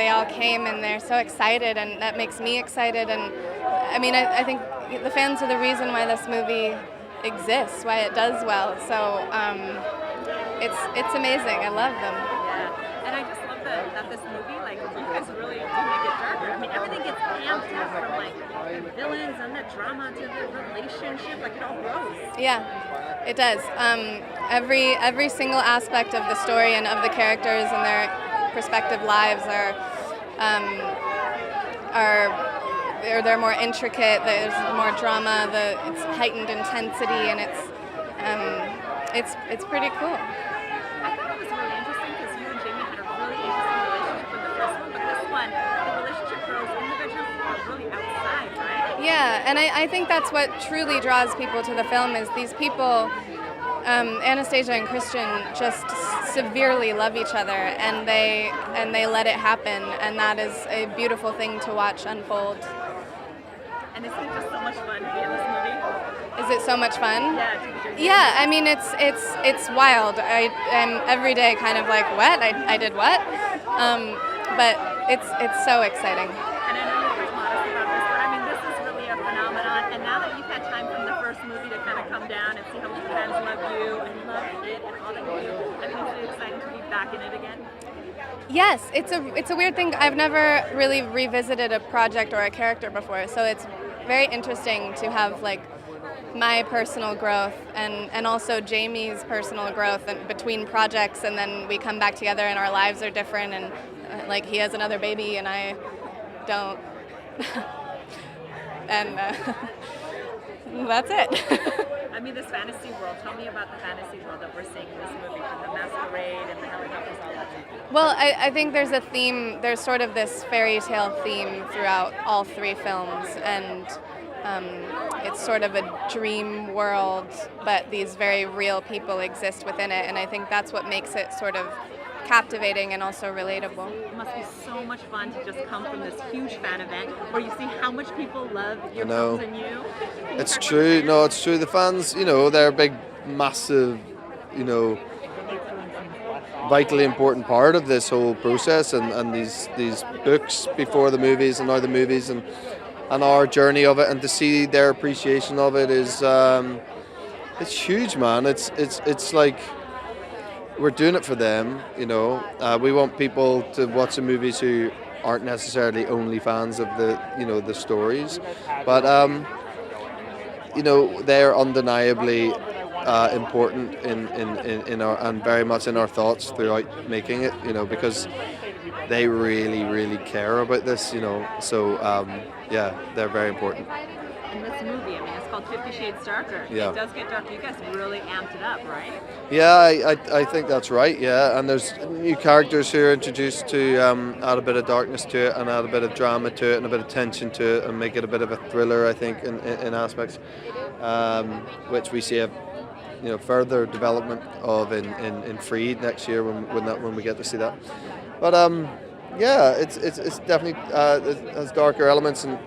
they all came and they're so excited, and that makes me excited. And I mean, I think the fans are the reason why this movie exists, why it does well. So it's amazing. I love them. Yeah, and I just love that this movie, like, you guys really do make it darker. I mean, everything gets amped up from like the villains and the drama to the relationship, like it all grows. Yeah, it does. Every single aspect of the story and of the characters and their respective lives they're more intricate. There's more drama. It's heightened intensity, and it's pretty cool. I thought it was really interesting because you and Jamie had a really interesting relationship in the first one, but this one, the relationship grows in the bedroom or really outside, right? Yeah, and I think that's what truly draws people to the film is these people, Anastasia and Christian, just severely love each other, and they let it happen, and that is a beautiful thing to watch unfold. And isn't it just so much fun to be in this movie? Is it so much fun? Yeah. Yeah, I mean it's wild. I'm every day kind of like, what? I did what? But it's so exciting. And I know you're quite modest about this, but I mean this is really a phenomenon. And now that you've had time from the first movie to kind of come down and see how many fans love you and love it and all that you do, I think it's really exciting to be back in it again. Yes, it's a weird thing. I've never really revisited a project or a character before, so it's very interesting to have like my personal growth and also Jamie's personal growth and between projects, and then we come back together and our lives are different, and like he has another baby and I don't. And that's it. I mean, this fantasy world, tell me about the fantasy world that we're seeing in this movie, from the masquerade and the helicopters, all that. Well, I think there's a theme, there's sort of this fairy tale theme throughout all three films, and it's sort of a dream world, but these very real people exist within it, and I think that's what makes it sort of captivating and also relatable. It must be so much fun to just come from this huge fan event where you see how much people love your films and you. It's true. No, it's true. The fans, they're a big, massive, vitally important part of this whole process, and these books before the movies and now the movies and our journey of it, and to see their appreciation of it is it's huge, man. It's like we're doing it for them, We want people to watch the movies who aren't necessarily only fans of the stories, but they're undeniably important in our, and very much in our thoughts throughout making it, because they really, really care about this, So yeah, they're very important. In this movie, I mean, it's called 50 Shades Darker. Yeah. It does get darker. You guys really amped it up, right? Yeah, I think that's right, yeah. And there's new characters who are introduced to add a bit of darkness to it and add a bit of drama to it and a bit of tension to it and make it a bit of a thriller, I think, in aspects, which we see a further development of in Freed next year when we get to see that. But yeah, it's definitely it has darker elements, and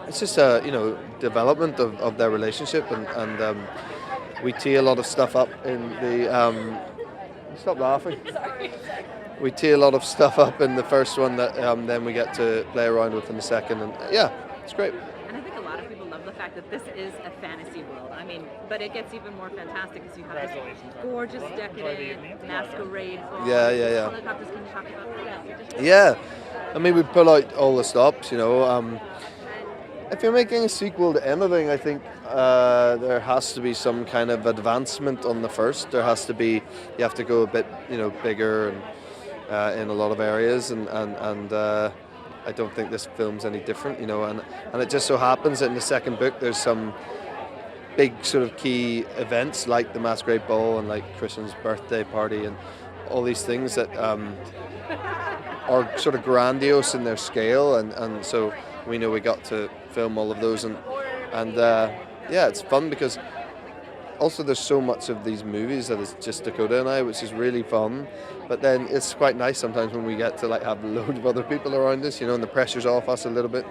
it's just a development of their relationship, and we tee a lot of stuff up in the stop laughing. Sorry. We tee a lot of stuff up in the first one that then we get to play around with in the second, and yeah, it's great. And I think a lot of people love the fact that this is a fantasy world. I mean, but it gets even more fantastic as you have this gorgeous, decadent masquerade ball. Yeah. Helicopters, can you talk about that? Yeah, I mean, we pull out all the stops, If you're making a sequel to anything, I think there has to be some kind of advancement on the first. There has to be, you have to go a bit, bigger and in a lot of areas, and I don't think this film's any different, and it just so happens that in the second book there's some big sort of key events like the Masquerade Ball and like Christian's birthday party and all these things that are sort of grandiose in their scale, and so we know we got to film all of those, and yeah, it's fun because also there's so much of these movies that it's just Dakota and I, which is really fun, but then it's quite nice sometimes when we get to like have loads of other people around us, and the pressure's off us a little bit,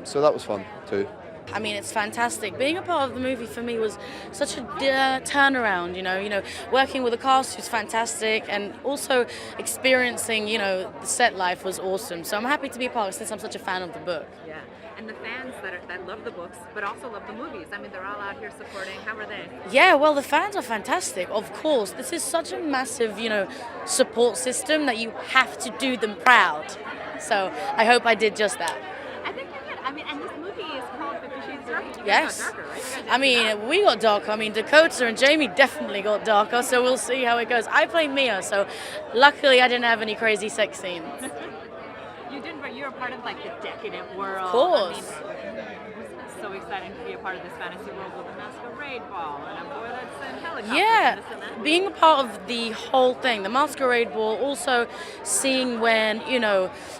so that was fun too. I mean, it's fantastic. Being a part of the movie for me was such a turnaround, working with a cast who's fantastic and also experiencing, the set life was awesome. So I'm happy to be a part of it since I'm such a fan of the book. Yeah, and the fans that love the books but also love the movies. I mean, they're all out here supporting. How are they? Yeah, well, the fans are fantastic, of course. This is such a massive, support system that you have to do them proud. So I hope I did just that. I think you did. I mean, and this movie is called 50 Shades Darker. You guys Yes. got darker, right? I mean, we got darker. I mean, Dakota and Jamie definitely got darker, so we'll see how it goes. I played Mia, so luckily I didn't have any crazy sex scenes. You didn't, but you're a part of like the decadent world. Of course. I mean, it's so exciting to be a part of this fantasy world with a masquerade ball and a boy that's in helicopters. Yeah, And this and that. being a part of the whole thing, the masquerade ball, also seeing when,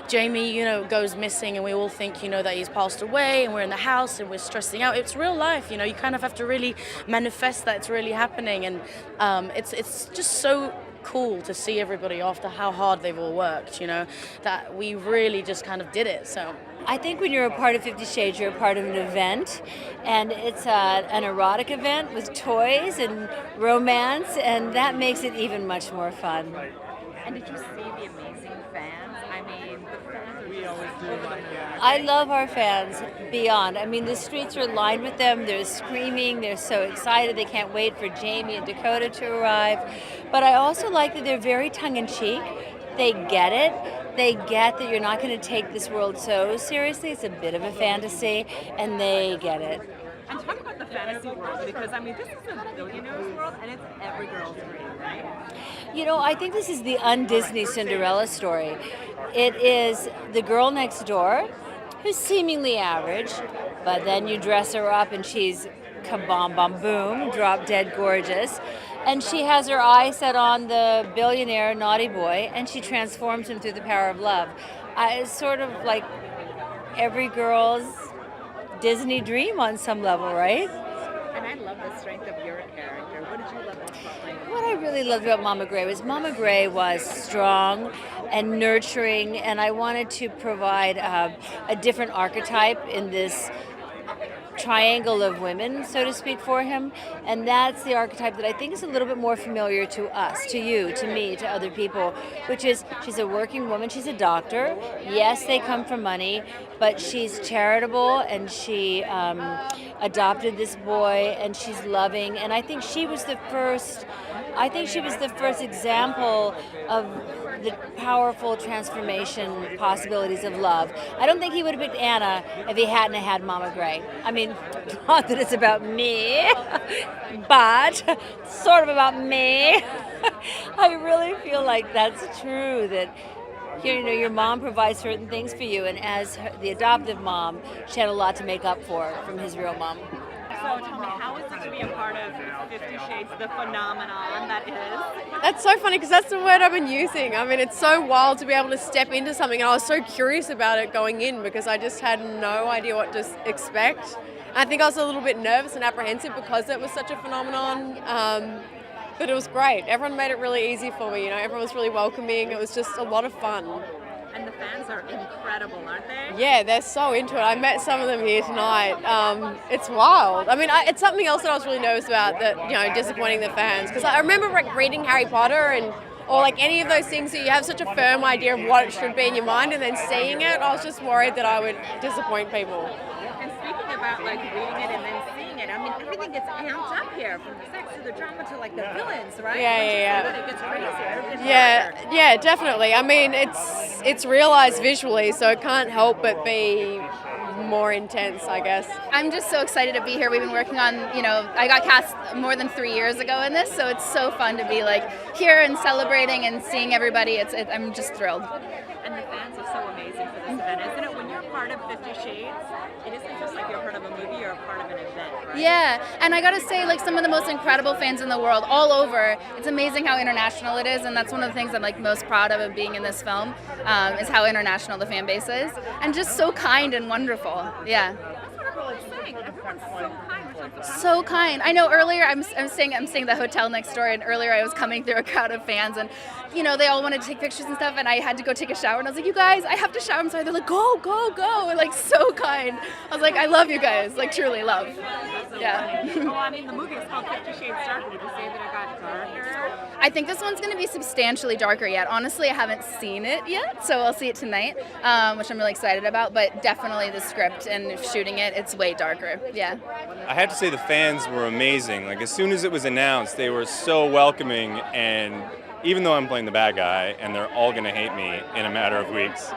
Jamie, goes missing and we all think, that he's passed away and we're in the house and we're stressing out. It's real life, you kind of have to really manifest that it's really happening, and it's just so cool to see everybody after how hard they've all worked, that we really just kind of did it, so. I think when you're a part of 50 Shades, you're a part of an event, and it's an erotic event with toys and romance, and that makes it even much more fun. And did you see the amazing fans? I mean, the fans are just over the moon. I love our fans beyond. I mean, the streets are lined with them. They're screaming. They're so excited. They can't wait for Jamie and Dakota to arrive. But I also like that they're very tongue-in-cheek. They get it. They get that you're not going to take this world so seriously. It's a bit of a fantasy, and they get it. And talk about the fantasy world, because I mean, this is a billionaire's world, and it's every girl's dream, right? I think this is the un-Disney Cinderella story. It is the girl next door who's seemingly average, but then you dress her up and she's kabam bam boom, drop dead gorgeous. And she has her eye set on the billionaire naughty boy, and she transforms him through the power of love. It's sort of like every girl's Disney dream on some level, right? And I love the strength of your character. What did you love about playing? What I really loved about Mama Gray was strong and nurturing, and I wanted to provide a different archetype in this triangle of women, so to speak, for him. And that's the archetype that I think is a little bit more familiar to us, to you, to me, to other people, which is she's a working woman, she's a doctor. Yes, they come from money, but she's charitable, and she adopted this boy, and she's loving. And I think she was the first example of the powerful transformation possibilities of love. I don't think he would have picked Anna if he hadn't had Mama Gray. I mean, not that it's about me, but sort of about me. I really feel like that's true, that your mom provides certain things for you, and as the adoptive mom, she had a lot to make up for from his real mom. So tell me, how is it to be a part of 50 Shades, the phenomenon that is? That's so funny because that's the word I've been using. I mean, it's so wild to be able to step into something, and I was so curious about it going in because I just had no idea what to expect. I think I was a little bit nervous and apprehensive because it was such a phenomenon, but it was great. Everyone made it really easy for me. Everyone was really welcoming. It was just a lot of fun. And the fans are incredible, aren't they? Yeah, they're so into it. I met some of them here tonight. It's wild. I mean, it's something else that I was really nervous about, that, disappointing the fans. Because I remember reading Harry Potter or any of those things that you have such a firm idea of what it should be in your mind, and then seeing it, I was just worried that I would disappoint people. And speaking about reading it and then seeing it, I mean, everything gets amped up here, from the sex to the drama to the villains, right? Yeah. It gets crazy. Yeah, definitely. I mean, it's realized visually, so it can't help but be more intense, I guess. I'm just so excited to be here. We've been working on, I got cast more than 3 years ago in this, so it's so fun to be here and celebrating and seeing everybody. I'm just thrilled. And the fans are so amazing for this event, isn't it? When you're part of 50 Shades, it isn't just like you're part of a movie, you're a part of an event, right? Yeah, and I gotta say, some of the most incredible fans in the world, all over. It's amazing how international it is, and that's one of the things I'm most proud of being in this film, is how international the fan base is, and just so kind and wonderful. Yeah. That's what everyone's saying. Everyone's so kind. We're So kind. I know earlier I'm staying at the hotel next door, and earlier I was coming through a crowd of fans, and they all wanted to take pictures and stuff, and I had to go take a shower, and I was like, you guys, I have to shower. I'm sorry. They're like, go, go, go. And, like, so kind. I was like, I love you guys. Like, truly love. Yeah. Well, I mean, the movie is called 50 Shades Darker. Did you say that it got darker? I think this one's going to be substantially darker yet. Honestly, I haven't seen it yet, so I'll see it tonight, which I'm really excited about. But definitely the script and shooting it, it's way darker. Yeah. I have to say the fans were amazing. Like, as soon as it was announced, they were so welcoming, and even though I'm playing the bad guy and they're all going to hate me in a matter of weeks,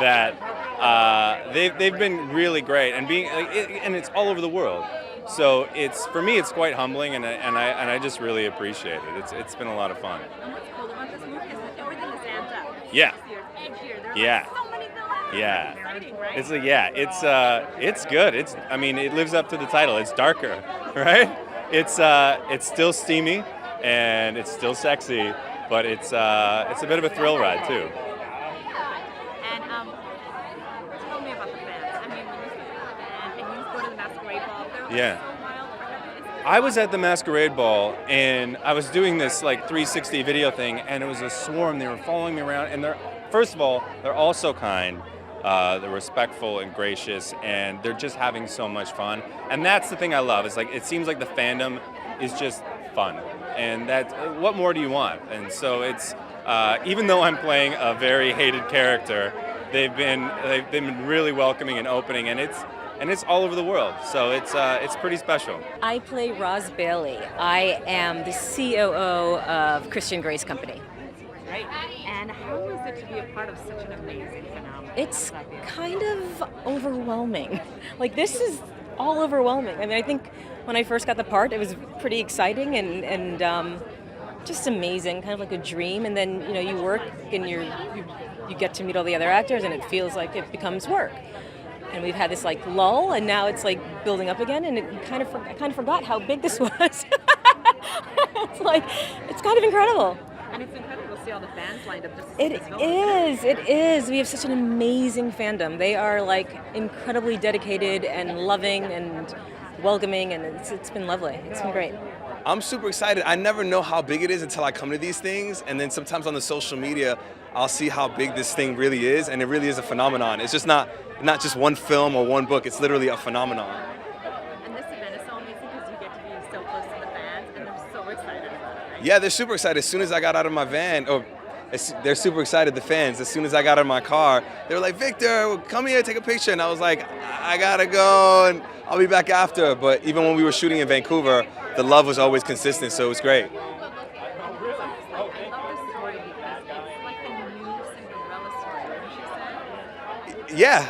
that they've been really great, and and it's all over the world. So for me it's quite humbling, and I just really appreciate it. It's been a lot of fun. And what's cool about this movie is that everything is amped up. Yeah. There's Yeah. so many villains. Yeah. It's exciting, right? It's good. It lives up to the title. It's darker, right? It's still steamy and it's still sexy, but it's a bit of a thrill ride too. And tell me about the fans. I mean, when you speak to the band and you go to the Masquerade Ball, they're Yeah. so wild for everything. I was at the Masquerade Ball, and I was doing this like 360 video thing, and it was a swarm. They were following me around, and first of all, they're all so kind. They're respectful and gracious, and they're just having so much fun. And that's the thing I love. It's like, it seems like the fandom is just fun, and what more do you want? And so it's even though I'm playing a very hated character, they've been really welcoming and opening, and it's all over the world. So it's pretty special. I play Roz Bailey. I am the COO of Christian Grace Company. Right. And how is it to be a part of such an amazing phenomenon? It's kind of overwhelming. Like, this is all overwhelming. I mean, I think when I first got the part, it was pretty exciting and just amazing, kind of like a dream. And then, you work and you get to meet all the other actors, and it feels like it becomes work. And we've had this like lull, and now it's like building up again, and I kind of forgot how big this was. It's kind of incredible. And it's incredible to see all the fans lined up just to see It this film. it is. We have such an amazing fandom. They are like incredibly dedicated and loving and welcoming, and it's been lovely. It's been great. I'm super excited. I never know how big it is until I come to these things, and then sometimes on the social media, I'll see how big this thing really is, and it really is a phenomenon. It's just not just one film or one book. It's literally a phenomenon. And this event is so amazing because you get to be so close to the fans, and they're so excited about it, right? Yeah, they're super excited. As soon as I got out of my van, they're super excited, the fans. As soon as I got out of my car, they were like, Victor, come here, take a picture. And I was like, I gotta go, and I'll be back after. But even when we were shooting in Vancouver, the love was always consistent, so it was great. I love this story because it's like the new Cinderella story, wouldn't you say? Yeah,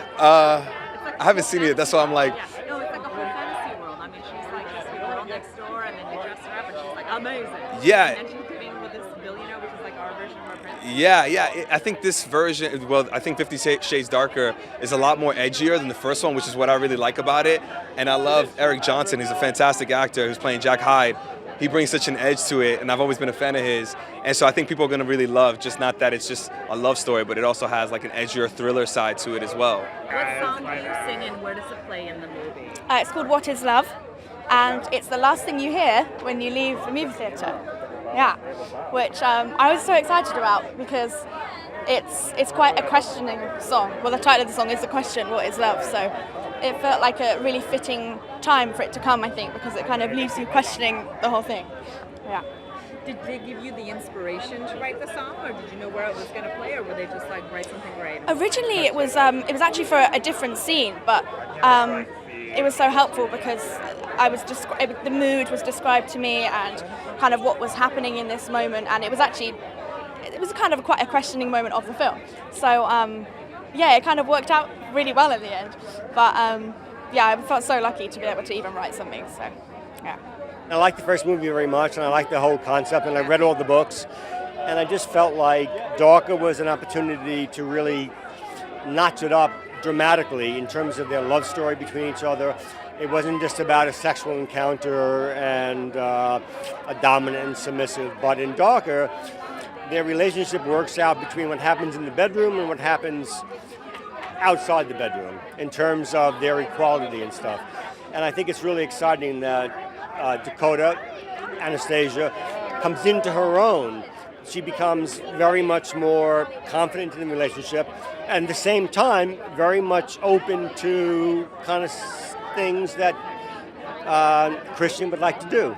I haven't seen it. That's why I'm like, Yeah. No, it's like a whole fantasy world. I mean, she's like this girl next door, and then you dress her up, and she's like amazing. Yeah. And then she's competing with this billionaire, which is like our version of our princess. yeah. I think this version, I think 50 Shades Darker is a lot more edgier than the first one, which is what I really like about it. And I love Eric Johnson. He's a fantastic actor who's playing Jack Hyde. He brings such an edge to it, and I've always been a fan of his. And so I think people are going to really love, just not that it's just a love story, but it also has like an edgier thriller side to it as well. What song do you sing, and where does it play in the movie? It's called What Is Love, and it's the last thing you hear when you leave the movie theatre. Yeah, which I was so excited about because it's quite a questioning song. Well, the title of the song is a question, what is love? So it felt like a really fitting time for it to come, I think, because it kind of leaves you questioning the whole thing. Yeah. Did they give you the inspiration to write the song, or did you know where it was going to play, or were they just like write something great? Originally, it was actually for a different scene, but it was so helpful because the mood was described to me and kind of what was happening in this moment, and it was kind of quite a questioning moment of the film. So it kind of worked out really well in the end. But I felt so lucky to be able to even write something. So yeah. I liked the first movie very much, and I liked the whole concept, and I read all the books, and I just felt like Darker was an opportunity to really notch it up dramatically in terms of their love story between each other. It wasn't just about a sexual encounter and a dominant and submissive, but in Darker, their relationship works out between what happens in the bedroom and what happens outside the bedroom in terms of their equality and stuff. And I think it's really exciting that Dakota, Anastasia, comes into her own. She becomes very much more confident in the relationship, and at the same time, very much open to kind of things that Christian would like to do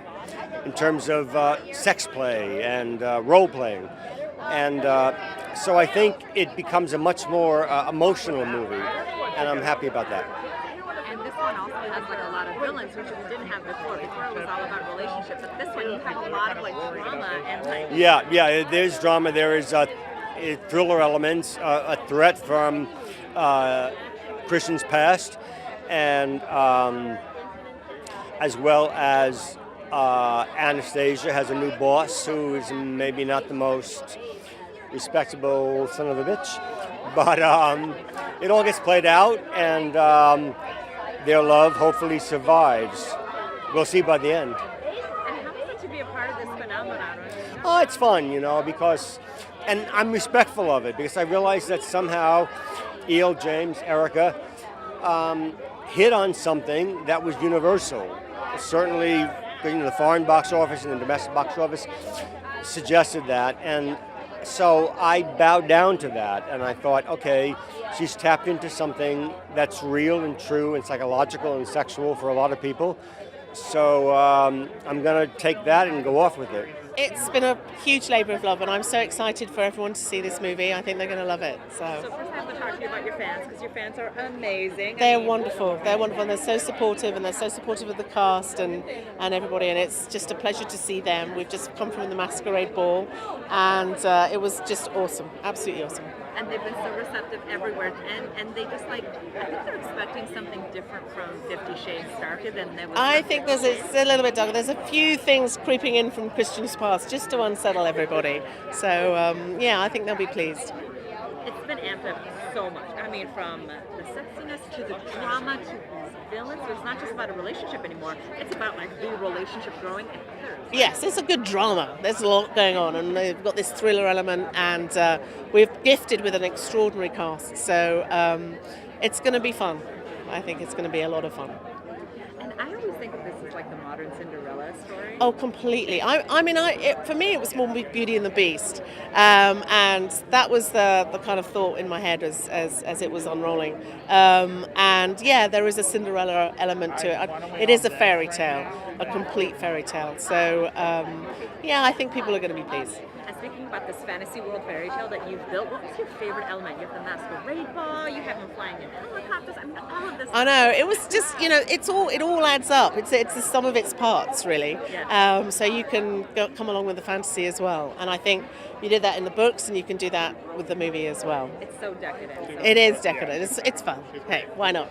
in terms of sex play and role playing. And so I think it becomes a much more emotional movie, and I'm happy about that. And this one also has like a lot of villains, which we didn't have before. Before it was all about relationships, but this one you have a lot of like drama and like. Yeah, there's drama. There is thriller elements, a threat from Christian's past, and as well as Anastasia has a new boss who is maybe not the most respectable son of a bitch, but it all gets played out, and their love hopefully survives. We'll see by the end. And how was it to be a part of this phenomenon? Oh, it's fun, because, and I'm respectful of it because I realize that somehow e, James, Erica hit on something that was universal. Certainly, the foreign box office and the domestic box office suggested that, and so I bowed down to that, and I thought, okay, she's tapped into something that's real and true and psychological and sexual for a lot of people. So I'm going to take that and go off with it. It's been a huge labour of love, and I'm so excited for everyone to see this movie. I think they're going to love it. So first I have to talk to you about your fans, because your fans are amazing. They're wonderful. They're wonderful, and they're so supportive, and they're so supportive of the cast and everybody, and it's just a pleasure to see them. We've just come from the Masquerade Ball, and it was just awesome, absolutely awesome. And they've been so receptive everywhere, and they just I think they're expecting something different from 50 Shades Darker than they was. I think it's a little bit darker. There's a few things creeping in from Christian's past just to unsettle everybody. So I think they'll be pleased. It's been amped up so much. I mean, from the sexiness to the drama to these villains. So it's not just about a relationship anymore. It's about the relationship growing and others. Yes, it's a good drama. There's a lot going on, and they've got this thriller element, and we're gifted with an extraordinary cast. So it's going to be fun. I think it's going to be a lot of fun. And I always think of this as like the modern Cinderella story. Oh, completely. For me, it was more Beauty and the Beast, and that was the kind of thought in my head as it was unrolling. And yeah, there is a Cinderella element to it. It is a fairy tale, a complete fairy tale. So I think people are going to be pleased. And speaking about this fantasy world fairy tale that you've built, what was your favorite element? You have the masquerade ball, you have them flying in helicopters. I mean, all of this. I know, it was just, it all adds up. It's the sum of its parts, really. Yeah. So you can come along with the fantasy as well. And I think you did that in the books, and you can do that with the movie as well. It's so decadent. It is decadent. It's fun. Hey, why not?